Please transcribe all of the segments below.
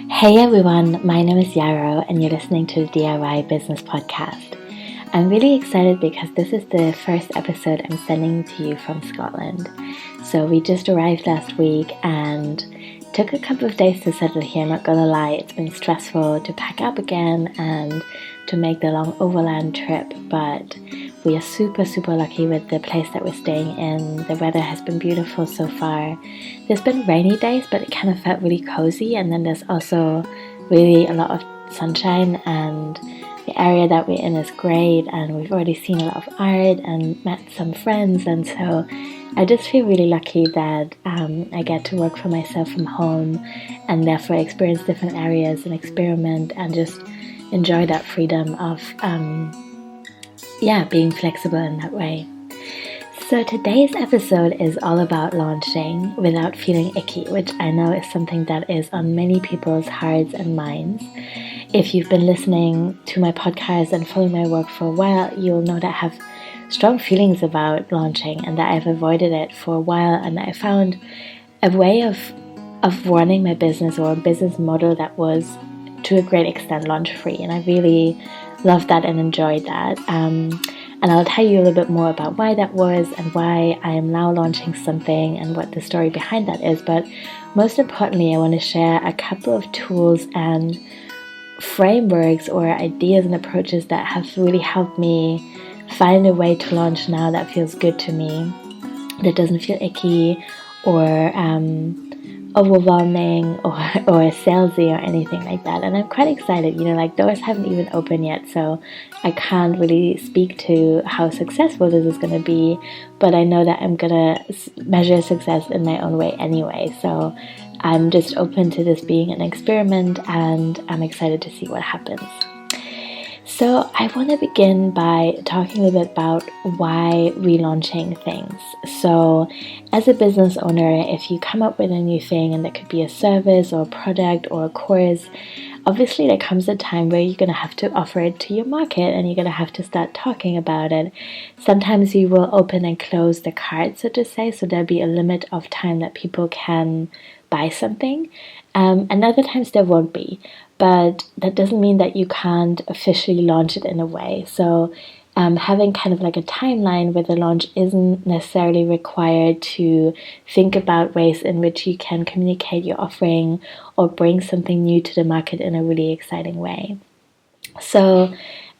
Hey everyone, my name is Yarrow and you're listening to the Embodied Business Podcast. I'm really excited because this is the first episode I'm sending to you from Scotland. So we just arrived last week and took a couple of days to settle here. I'm not gonna lie, it's been stressful to pack up again and to make the long overland trip, but we are super lucky with the place that we're staying in. The weather has been beautiful so far. There's been rainy days, but it kind of felt really cozy, and then there's also really a lot of sunshine, and the area that we're in is great, and we've already seen a lot of art and met some friends, and so I just feel really lucky that I get to work for myself from home and therefore experience different areas and experiment and just enjoy that freedom of being flexible in that way. So today's episode is all about launching without feeling icky, which I know is something that is on many people's hearts and minds. If you've been listening to my podcast and following my work for a while, you'll know that I have strong feelings about launching and that I've avoided it for a while, and I found a way of running my business or a business model that was to a great extent launch free, and I really loved that and enjoyed that. And I'll tell you a little bit more about why that was and why I am now launching something and what the story behind that is. But most importantly, I want to share a couple of tools and frameworks or ideas and approaches that have really helped me find a way to launch now that feels good to me, that doesn't feel icky or overwhelming or salesy or anything like that. And I'm quite excited, doors haven't even opened yet, so I can't really speak to how successful this is going to be, but I know that I'm going to measure success in my own way anyway, so I'm just open to this being an experiment, and I'm excited to see what happens. So I want to begin by talking a little bit about why relaunching things. So as a business owner, if you come up with a new thing, and that could be a service or a product or a course, obviously there comes a time where you're going to have to offer it to your market and you're going to have to start talking about it. Sometimes you will open and close the cart, so to say, so there'll be a limit of time that people can buy something, and other times there won't be. But that doesn't mean that you can't officially launch it in a way. So having kind of like a timeline where the launch isn't necessarily required to think about ways in which you can communicate your offering or bring something new to the market in a really exciting way. So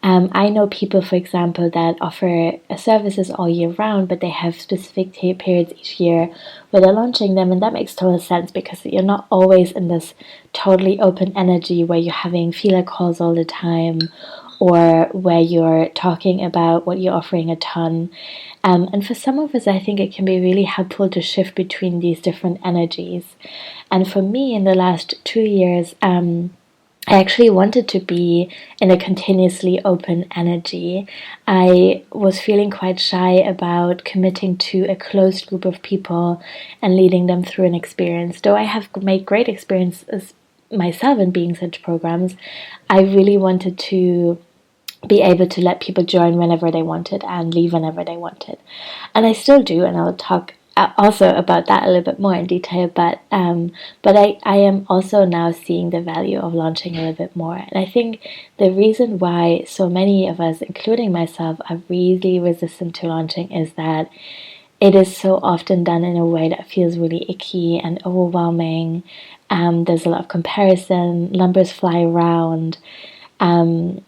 I know people, for example, that offer services all year round, but they have specific periods each year where they're launching them, and that makes total sense because you're not always in this totally open energy where you're having feeler calls all the time or where you're talking about what you're offering a ton. And for some of us, I think it can be really helpful to shift between these different energies. And for me, in the last 2 years, I actually wanted to be in a continuously open energy. I was feeling quite shy about committing to a closed group of people and leading them through an experience. Though I have made great experiences myself in being such programs, I really wanted to be able to let people join whenever they wanted and leave whenever they wanted. And I still do, and I'll talk also about that a little bit more in detail, but I am also now seeing the value of launching a little bit more. And I think the reason why so many of us, including myself, are really resistant to launching is that it is so often done in a way that feels really icky and overwhelming. There's a lot of comparison, numbers fly around, and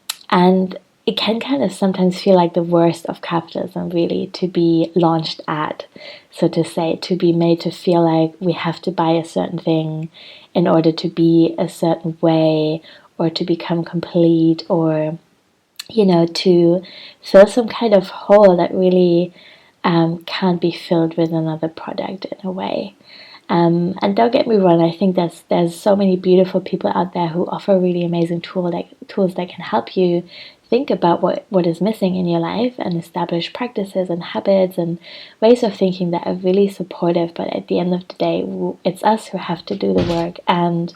it can kind of sometimes feel like the worst of capitalism, really, to be launched at, so to say, to be made to feel like we have to buy a certain thing in order to be a certain way or to become complete or, to fill some kind of hole that really can't be filled with another product in a way. And don't get me wrong, I think there's so many beautiful people out there who offer really amazing tools that can help you think about what is missing in your life and establish practices and habits and ways of thinking that are really supportive. But at the end of the day, it's us who have to do the work. And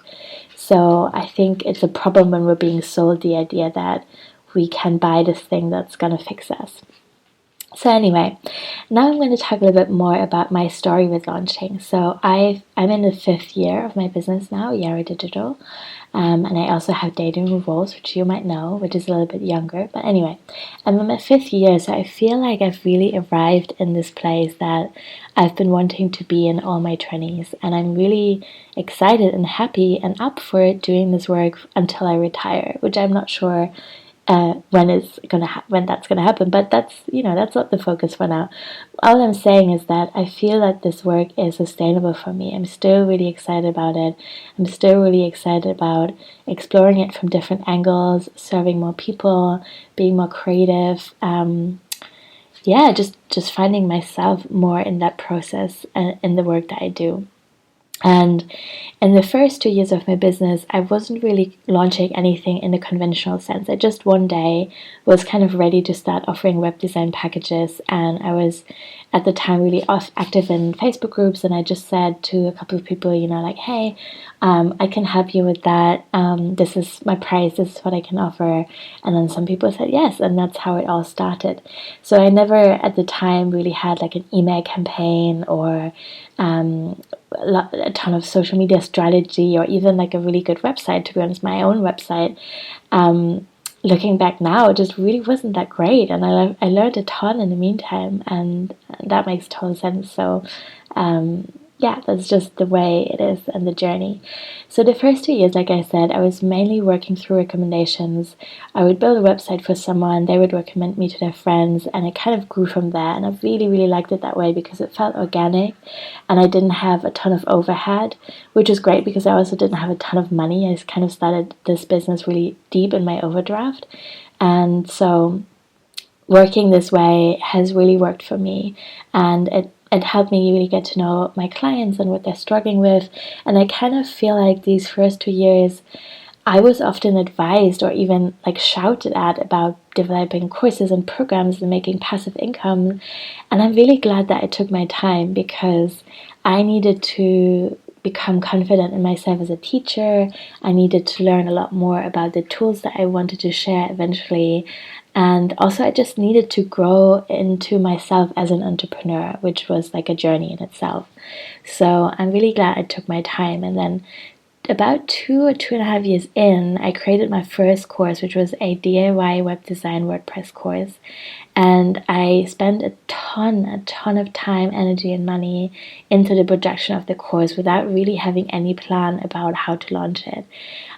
so I think it's a problem when we're being sold the idea that we can buy this thing that's going to fix us. So anyway, now I'm going to talk a little bit more about my story with launching. So I'm in the 5th year of my business now, Yara Digital, and I also have Dating Revolves, which you might know, which is a little bit younger. But anyway, I'm in my 5th year, so I feel like I've really arrived in this place that I've been wanting to be in all my 20s, and I'm really excited and happy and up for doing this work until I retire, which I'm not sure when that's gonna happen, but that's not the focus for now. All I'm saying is that I feel that this work is sustainable for me. I'm still really excited about it. I'm still really excited about exploring it from different angles, serving more people, being more creative. Just finding myself more in that process and in the work that I do. And in the first 2 years of my business, I wasn't really launching anything in the conventional sense. I just one day was kind of ready to start offering web design packages, and I was at the time really active in Facebook groups, and I just said to a couple of people, like, hey, I can help you with that. This is my price, this is what I can offer. And then some people said yes, and that's how it all started. So I never at the time really had like an email campaign or a ton of social media strategy or even like a really good website, to be honest, my own website. Looking back now, it just really wasn't that great, and I learned a ton in the meantime, and that makes total sense. So that's just the way it is and the journey. So the first 2 years, like I said, I was mainly working through recommendations. I would build a website for someone, they would recommend me to their friends, and it kind of grew from there. And I really, really liked it that way because it felt organic, and I didn't have a ton of overhead, which is great because I also didn't have a ton of money. I kind of started this business really deep in my overdraft, and so working this way has really worked for me, and it helped me really get to know my clients and what they're struggling with. And I kind of feel like these first 2 years, I was often advised or even like shouted at about developing courses and programs and making passive income. And I'm really glad that I took my time, because I needed to become confident in myself as a teacher. I needed to learn a lot more about the tools that I wanted to share eventually. And also I just needed to grow into myself as an entrepreneur, which was like a journey in itself. So I'm really glad I took my time. And then about 2 or 2.5 years in, I created my first course, which was a DIY web design WordPress course. And I spent a ton of time, energy, and money into the production of the course without really having any plan about how to launch it.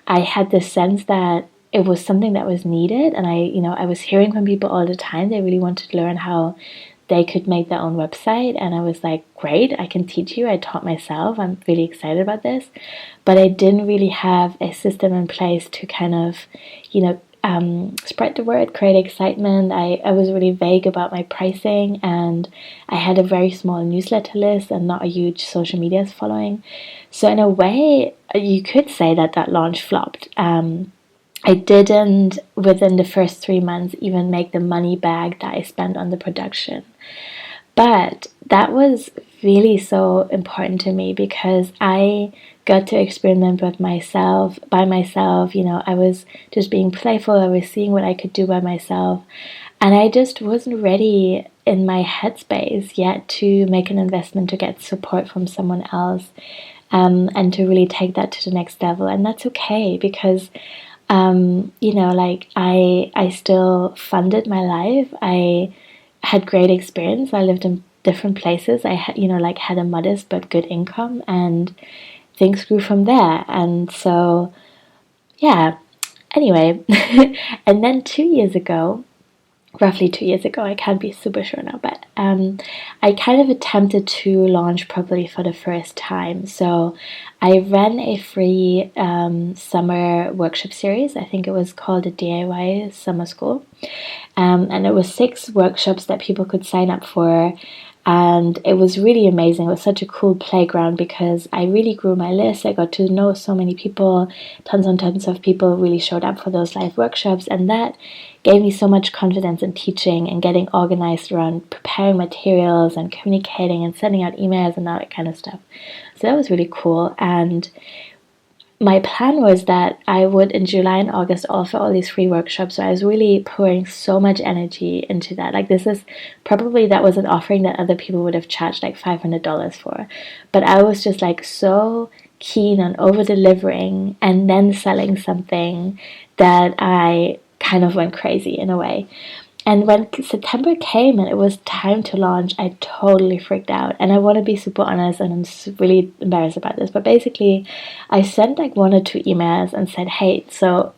I had this sense that it was something that was needed, and I was hearing from people all the time they really wanted to learn how they could make their own website, and I was like, great, I can teach you. I taught myself. I'm really excited about this, but I didn't really have a system in place to kind of, spread the word, create excitement. I was really vague about my pricing, and I had a very small newsletter list and not a huge social media following. So in a way, you could say that launch flopped. I didn't, within the first 3 months, even make the money back that I spent on the production. But that was really so important to me because I got to experiment with myself, by myself. I was just being playful. I was seeing what I could do by myself. And I just wasn't ready in my headspace yet to make an investment to get support from someone else, and to really take that to the next level. And that's okay, because I still funded my life. I had great experience. I lived in different places. I had, had a modest but good income, and things grew from there. And so, yeah, anyway, and then 2 years ago, roughly 2 years ago, I can't be super sure now, but I kind of attempted to launch properly for the first time. So I ran a free summer workshop series. I think it was called the DIY Summer School. And it was 6 workshops that people could sign up for. And it was really amazing. It was such a cool playground because I really grew my list. I got to know so many people. Tons and tons of people really showed up for those live workshops. And that gave me so much confidence in teaching and getting organized around preparing materials and communicating and sending out emails and all that kind of stuff. So that was really cool. And my plan was that I would in July and August offer all these free workshops. So I was really pouring so much energy into that. Like this is probably, that was an offering that other people would have charged like $500 for. But I was just like so keen on over delivering and then selling something that I kind of went crazy in a way. And when September came and it was time to launch, I totally freaked out. And I want to be super honest, and I'm really embarrassed about this. But basically, I sent like 1 or 2 emails and said, hey, so,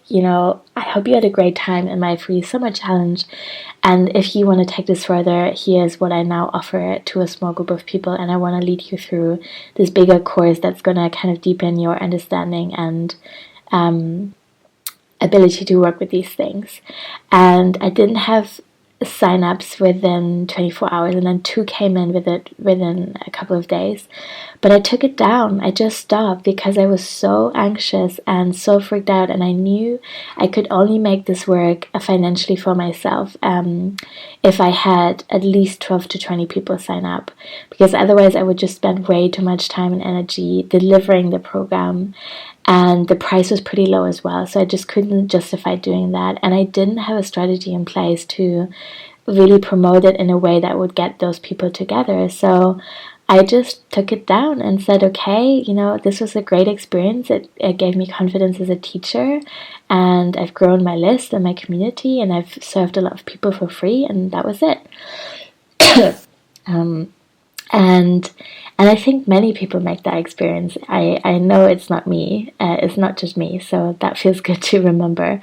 I hope you had a great time in my free summer challenge. And if you want to take this further, here's what I now offer to a small group of people. And I want to lead you through this bigger course that's going to kind of deepen your understanding and ability to work with these things. And I didn't have sign-ups within 24 hours, and then 2 came in within a couple of days. But I took it down. I just stopped because I was so anxious and so freaked out, and I knew I could only make this work financially for myself if I had at least 12 to 20 people sign up, because otherwise I would just spend way too much time and energy delivering the program. And the price was pretty low as well, so I just couldn't justify doing that. And I didn't have a strategy in place to really promote it in a way that would get those people together. So I just took it down and said, okay, this was a great experience. It gave me confidence as a teacher, and I've grown my list and my community, and I've served a lot of people for free, and that was it. And I think many people make that experience. I know it's not me. It's not just me. So that feels good to remember.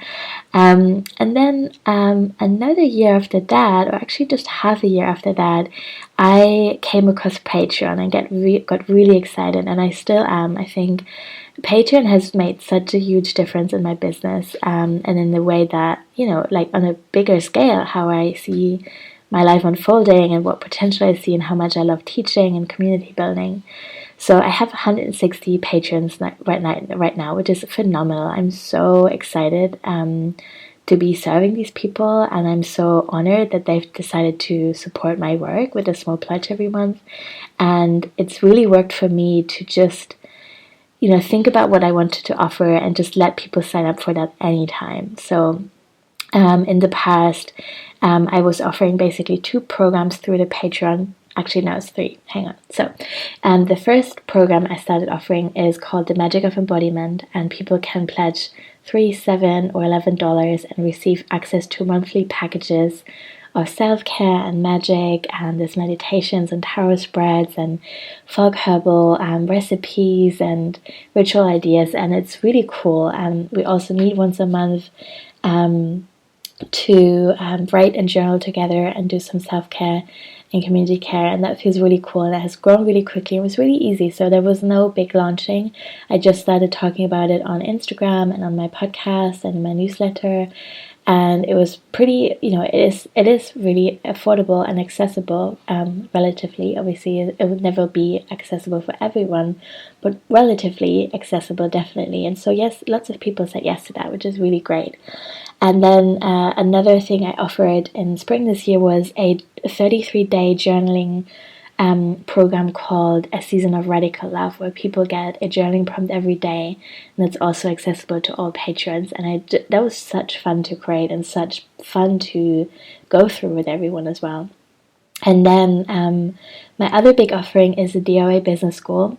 And then another year after that, or actually just half a year after that, I came across Patreon and got really excited. And I still am. I think Patreon has made such a huge difference in my business, and in the way that, like on a bigger scale, how I see my life unfolding and what potential I see and how much I love teaching and community building. So I have 160 patrons right now, which is phenomenal. I'm so excited to be serving these people, and I'm so honored that they've decided to support my work with a small pledge every month. And it's really worked for me to just think about what I wanted to offer and just let people sign up for that anytime. So in the past, I was offering basically 2 programs through the Patreon. Actually, no, it's 3. Hang on. So the first program I started offering is called The Magic of Embodiment, and people can pledge $3, $7, or $11 and receive access to monthly packages of self-care and magic, and there's meditations and tarot spreads and fog herbal recipes and ritual ideas, and it's really cool. And we also meet once a month to write and journal together and do some self-care and community care, and that feels really cool, and it has grown really quickly. It was really easy, so there was no big launching. I just started talking about it on Instagram and on my podcast and my newsletter, and it was pretty, it is really affordable and accessible, relatively. Obviously, it would never be accessible for everyone, but relatively accessible, definitely. And so yes, lots of people said yes to that, which is really great. And then another thing I offered in spring this year was a 33-day journaling program called A Season of Radical Love, where people get a journaling prompt every day, and it's also accessible to all patrons. And that was such fun to create and such fun to go through with everyone as well. And then my other big offering is the DIY Business School,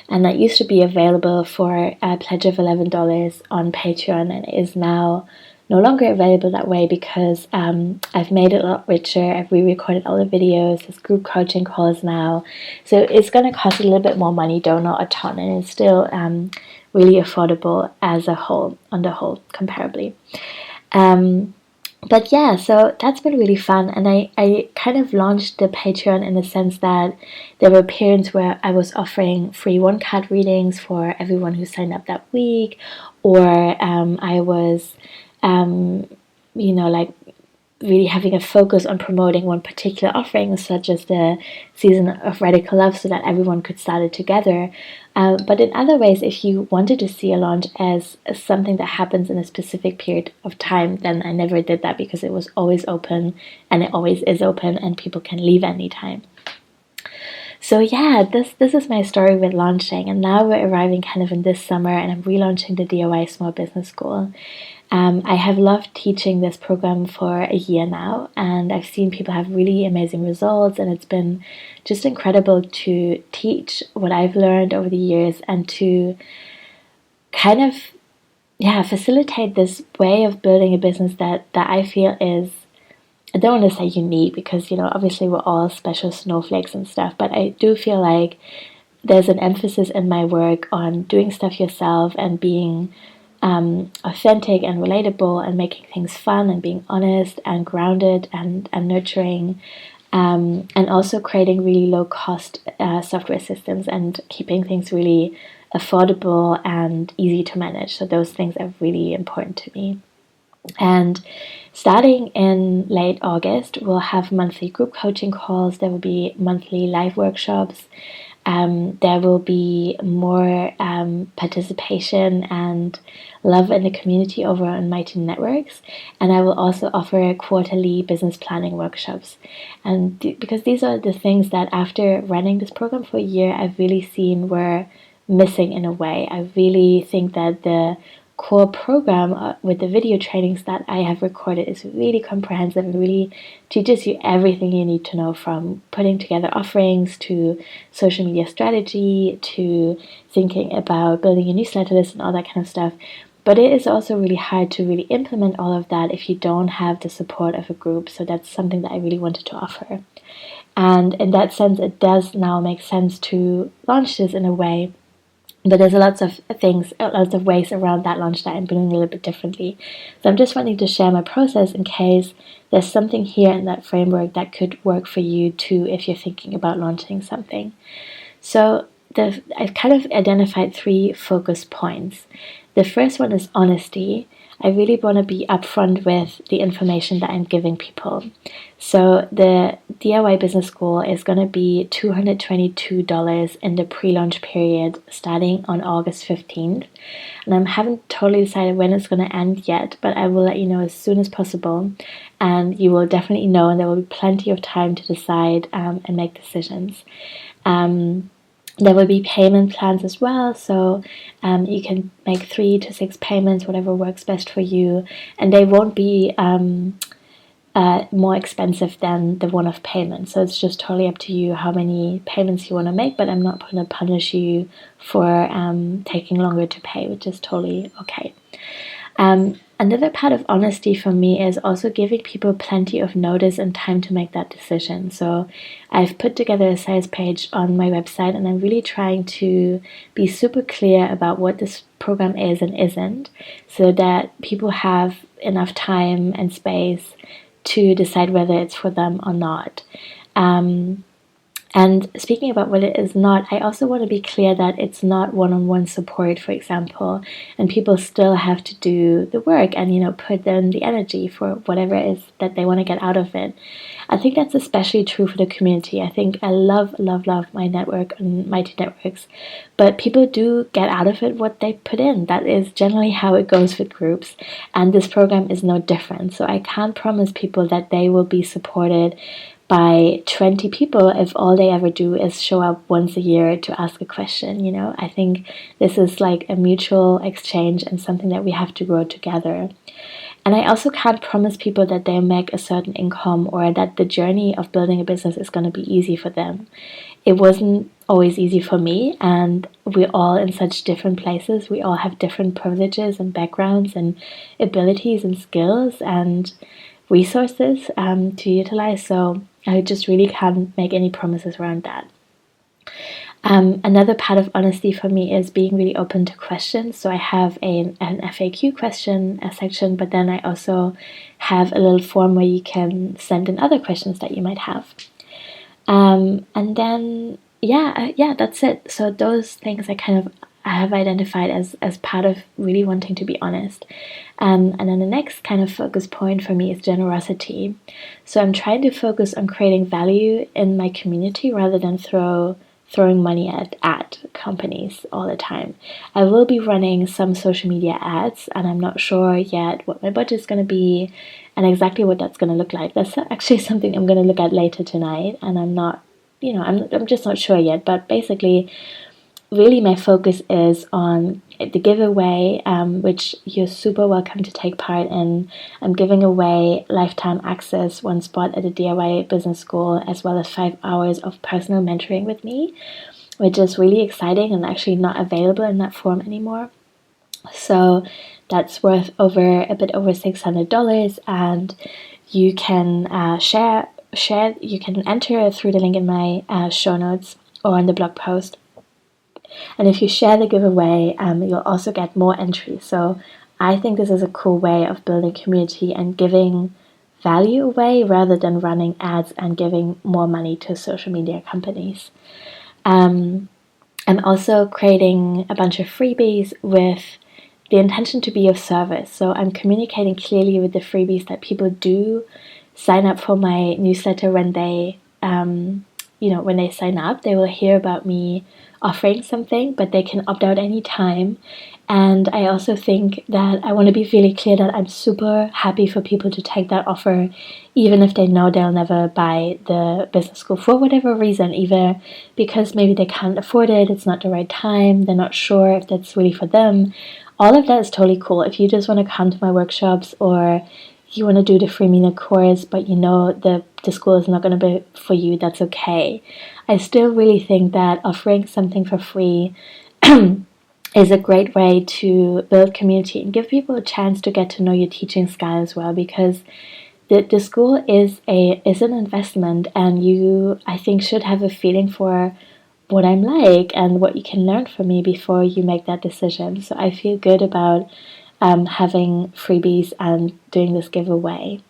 and that used to be available for a pledge of $11 on Patreon, and it is now no longer available that way because I've made it a lot richer. I've re-recorded all the videos. There's group coaching calls now, so it's going to cost a little bit more money, though not a ton, and it's still really affordable as a whole, on the whole, comparably. But yeah, so that's been really fun, and I kind of launched the Patreon in the sense that there were periods where I was offering free one-card readings for everyone who signed up that week, or I was like really having a focus on promoting one particular offering, such as the Season of Radical Love, so that everyone could start it together. But in other ways, if you wanted to see a launch as something that happens in a specific period of time, then I never did that because it was always open, and it always is open, and people can leave anytime. So yeah, this is my story with launching, and now we're arriving kind of in this summer, and I'm relaunching the DIY Small Business School. I have loved teaching this program for a year now, and I've seen people have really amazing results, and it's been just incredible to teach what I've learned over the years and to kind of facilitate this way of building a business that I feel is, I don't want to say unique, because obviously we're all special snowflakes and stuff, but I do feel like there's an emphasis in my work on doing stuff yourself and being authentic and relatable and making things fun and being honest and grounded and nurturing, and also creating really low cost software systems and keeping things really affordable and easy to manage. So those things are really important to me. And starting in late August, we'll have monthly group coaching calls. There will be monthly live workshops. There will be more participation and love in the community over on Mighty Networks. And I will also offer quarterly business planning workshops. And because these are the things that after running this program for a year, I've really seen were missing in a way. I really think that the core program with the video trainings that I have recorded is really comprehensive and really teaches you everything you need to know, from putting together offerings to social media strategy to thinking about building a newsletter list and all that kind of stuff. But it is also really hard to really implement all of that if you don't have the support of a group. So that's something that I really wanted to offer. And in that sense, it does now make sense to launch this in a way. But there's lots of ways around that launch that I'm doing a little bit differently. So I'm just wanting to share my process in case there's something here in that framework that could work for you too if you're thinking about launching something. So I've kind of identified 3 focus points. The first one is honesty. I really want to be upfront with the information that I'm giving people. So the DIY Business School is going to be $222 in the pre-launch period starting on August 15th. And I haven't totally decided when it's going to end yet, but I will let you know as soon as possible. And you will definitely know, and there will be plenty of time to decide and make decisions. There will be payment plans as well, so you can make 3 to 6 payments, whatever works best for you, and they won't be more expensive than the one-off payment. So it's just totally up to you how many payments you want to make, but I'm not going to punish you for taking longer to pay, which is totally okay. Another part of honesty for me is also giving people plenty of notice and time to make that decision. So I've put together a sales page on my website, and I'm really trying to be super clear about what this program is and isn't, so that people have enough time and space to decide whether it's for them or not. And speaking about what it is not, I also want to be clear that it's not one-on-one support, for example, and people still have to do the work and, put in the energy for whatever it is that they want to get out of it. I think that's especially true for the community. I think I love my network and Mighty Networks, but people do get out of it what they put in. That is generally how it goes with groups, and this program is no different. So I can't promise people that they will be supported by 20 people if all they ever do is show up once a year to ask a question. I think this is like a mutual exchange and something that we have to grow together. And I also can't promise people that they'll make a certain income or that the journey of building a business is going to be easy for them. It wasn't always easy for me, and we're all in such different places. We all have different privileges and backgrounds and abilities and skills and resources to utilize. So I just really can't make any promises around that. Another part of honesty for me is being really open to questions. So I have an FAQ question section, but then I also have a little form where you can send in other questions that you might have. And then, that's it. So those things I have identified as part of really wanting to be honest. And then the next kind of focus point for me is generosity. So I'm trying to focus on creating value in my community rather than throwing money at companies all the time. I will be running some social media ads, and I'm not sure yet what my budget is going to be and exactly what that's going to look like. That's actually something I'm going to look at later tonight, and I'm not I'm just not sure yet. But basically, really my focus is on the giveaway, which you're super welcome to take part in. I'm giving away lifetime access, one spot at the DIY business school, as well as 5 hours of personal mentoring with me, which is really exciting and actually not available in that form anymore. So that's worth a bit over $600, and you can share. You can enter through the link in my show notes or on the blog post. And if you share the giveaway, you'll also get more entries. So I think this is a cool way of building community and giving value away rather than running ads and giving more money to social media companies. I'm also creating a bunch of freebies with the intention to be of service. So I'm communicating clearly with the freebies that people do sign up for my newsletter. When they, when they sign up, they will hear about me offering something, but they can opt out anytime. And I also think that I want to be really clear that I'm super happy for people to take that offer, even if they know they'll never buy the business school for whatever reason, either because maybe they can't afford it, it's not the right time, they're not sure if that's really for them. All of that is totally cool. If you just want to come to my workshops, or you want to do the free Mina course, but you know the school is not going to be for you, that's okay. I still really think that offering something for free is a great way to build community and give people a chance to get to know your teaching style as well, because the school is an investment, and you, I think, should have a feeling for what I'm like and what you can learn from me before you make that decision. So I feel good about having freebies and doing this giveaway.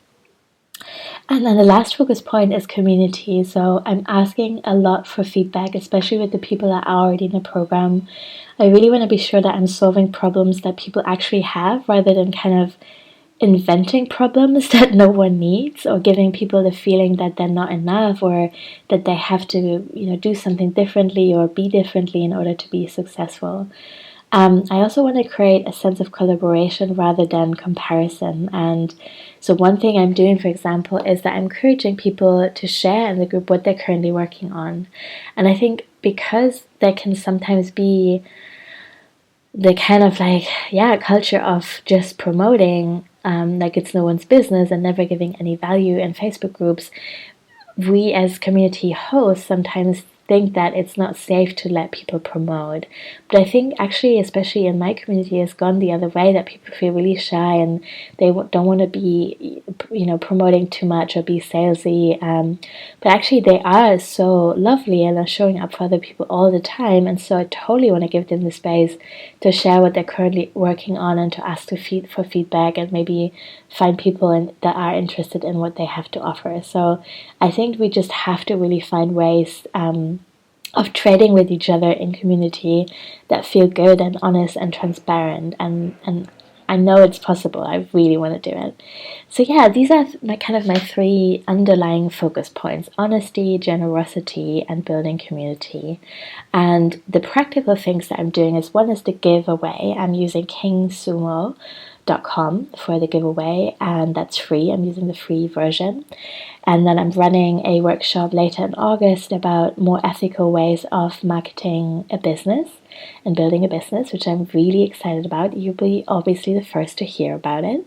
And then the last focus point is community. So I'm asking a lot for feedback, especially with the people that are already in the program. I really want to be sure that I'm solving problems that people actually have, rather than kind of inventing problems that no one needs, or giving people the feeling that they're not enough, or that they have to, do something differently or be differently in order to be successful. I also want to create a sense of collaboration rather than comparison. And so one thing I'm doing, for example, is that I'm encouraging people to share in the group what they're currently working on. And I think because there can sometimes be the kind of culture of just promoting like it's no one's business and never giving any value in Facebook groups, we as community hosts sometimes think that it's not safe to let people promote. But I think actually, especially in my community, it's gone the other way, that people feel really shy and they don't want to be, promoting too much or be salesy. But actually they are so lovely and are showing up for other people all the time. And so I totally want to give them the space to share what they're currently working on and to ask for feedback, and maybe find people that are interested in what they have to offer. So I think we just have to really find ways of trading with each other in community that feel good and honest and transparent, and I know it's possible. I really want to do it. So yeah, these are my 3 underlying focus points: honesty, generosity, and building community. And the practical things that I'm doing is, one is the giveaway. I'm using kingsumo.com for the giveaway, and that's free. I'm using the free version. And then I'm running a workshop later in August about more ethical ways of marketing a business and building a business, which I'm really excited about. You'll be obviously the first to hear about it.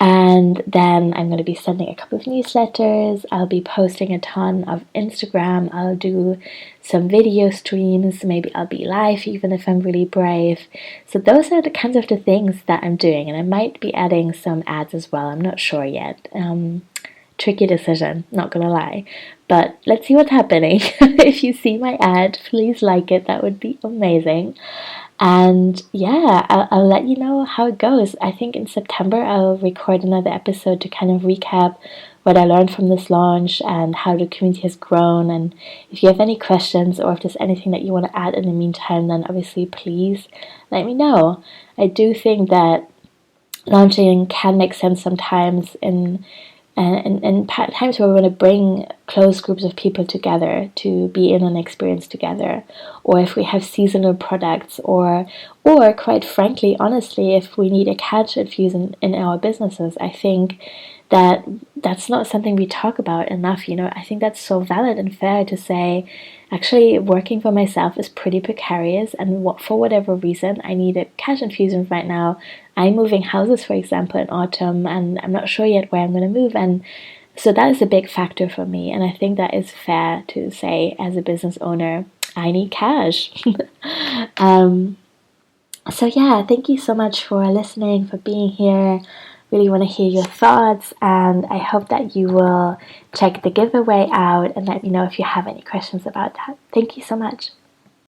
And then I'm going to be sending a couple of newsletters. I'll be posting a ton of Instagram. I'll do some video streams. Maybe I'll be live, even if I'm really brave. So those are the kinds of the things that I'm doing. And I might be adding some ads as well. I'm not sure yet. Tricky decision, not gonna lie. But let's see what's happening. If you see my ad, please like it. That would be amazing. And yeah, I'll let you know how it goes. I think in September I'll record another episode to kind of recap what I learned from this launch and how the community has grown. And if you have any questions, or if there's anything that you want to add in the meantime, then obviously please let me know. I do think that launching can make sense sometimes in times where we want to bring close groups of people together to be in an experience together, or if we have seasonal products, or quite frankly, honestly, if we need a catch infusion in our businesses. I think that's not something we talk about enough. I think that's so valid and fair to say, actually, working for myself is pretty precarious, and for whatever reason, I need a cash infusion right now. I'm moving houses, for example, in autumn, and I'm not sure yet where I'm going to move, and so that is a big factor for me, and I think that is fair to say as a business owner, I need cash. So yeah, thank you so much for listening, for being here. Really want to hear your thoughts, and I hope that you will check the giveaway out and let me know if you have any questions about that. Thank you so much.